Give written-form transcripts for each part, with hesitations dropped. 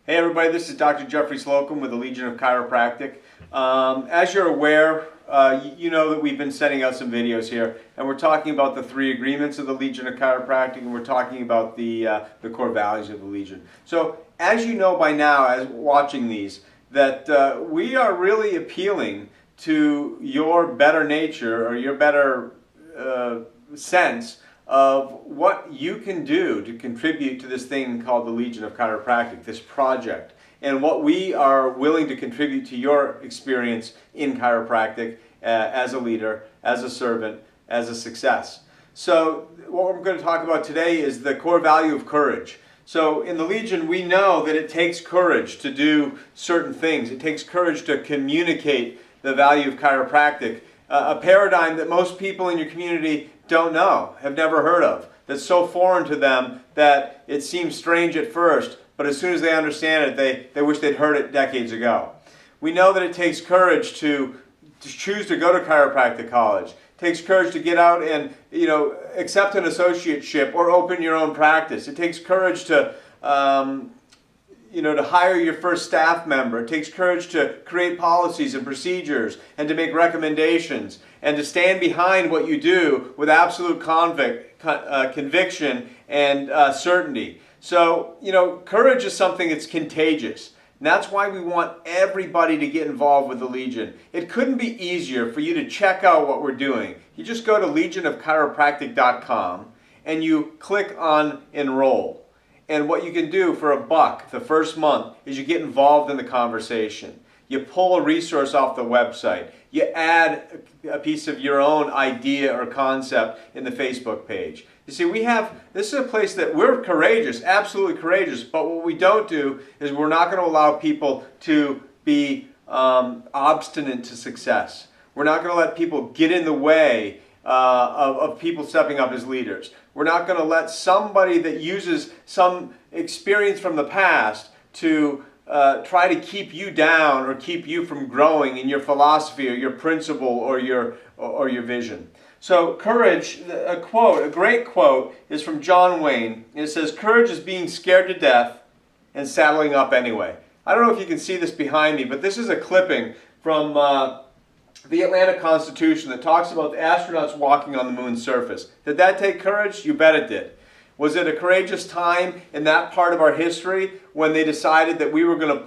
Hey everybody, this is Dr. Jeffrey Slocum with the Legion of Chiropractic. As you're aware, you know that we've been sending out some videos here, and we're talking about the 3 agreements of the Legion of Chiropractic, and we're talking about the core values of the Legion. So, as you know by now, as watching these, that we are really appealing to your better nature or your better sense of what you can do to contribute to this thing called the Legion of Chiropractic, this project, and what we are willing to contribute to your experience in chiropractic as a leader, as a servant, as a success. So what we're going to talk about today is the core value of courage. So in the Legion, we know that it takes courage to do certain things. It takes courage to communicate the value of chiropractic, a paradigm that most people in your community don't know, have never heard of, that's so foreign to them that it seems strange at first, but as soon as they understand it, they wish they'd heard it decades ago. We know that it takes courage to choose to go to chiropractic college. It takes courage to get out and accept an associateship or open your own practice. It takes courage to to hire your first staff member. It takes courage to create policies and procedures and to make recommendations and to stand behind what you do with absolute conviction and certainty. So, courage is something that's contagious. And that's why we want everybody to get involved with the Legion. It couldn't be easier for you to check out what we're doing. You just go to legionofchiropractic.com and you click on Enroll. And what you can do for $1 the first month is you get involved in the conversation. You pull a resource off the website. You add a piece of your own idea or concept in the Facebook page. You see, this is a place that we're courageous, absolutely courageous, but what we don't do is we're not going to allow people to be obstinate to success. We're not going to let people get in the way of people stepping up as leaders. We're not going to let somebody that uses some experience from the past to try to keep you down or keep you from growing in your philosophy or your principle or your vision. So courage, a great quote is from John Wayne. It says, "Courage is being scared to death and saddling up anyway." I don't know if you can see this behind me, but this is a clipping from the Atlanta Constitution that talks about the astronauts walking on the moon's surface. Did that take courage? You bet it did. Was it a courageous time in that part of our history when they decided that we were going to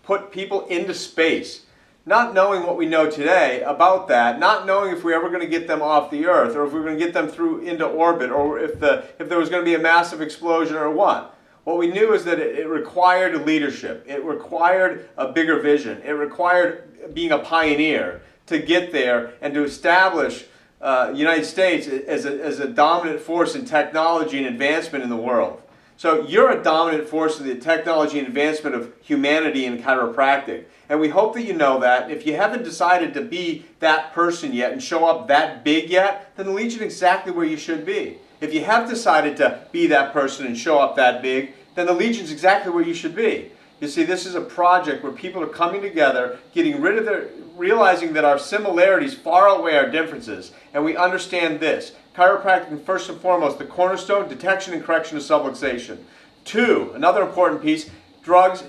put people into space, not knowing what we know today about that, not knowing if we were ever going to get them off the Earth or if we were going to get them into orbit or if there was going to be a massive explosion or what? What we knew is that it required leadership. It required a bigger vision. It required being a pioneer to get there and to establish the United States as a dominant force in technology and advancement in the world. So you're a dominant force in the technology and advancement of humanity in chiropractic. And we hope that you know that. And if you haven't decided to be that person yet and show up that big yet, then the Legion is exactly where you should be. If you have decided to be that person and show up that big, then the Legion is exactly where you should be. You see, this is a project where people are coming together, getting rid of realizing that our similarities far outweigh our differences, and we understand this. Chiropractic, first and foremost, the cornerstone, detection and correction of subluxation. 2, another important piece, drugs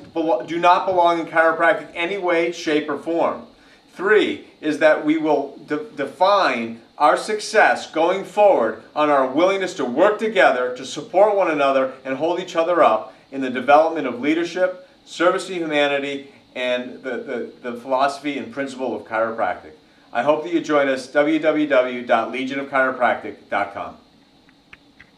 do not belong in chiropractic any way, shape, or form. 3 is that we will define our success going forward on our willingness to work together, to support one another, and hold each other up in the development of leadership, service to humanity, and the philosophy and principle of chiropractic. I hope that you join us, www.legionofchiropractic.com.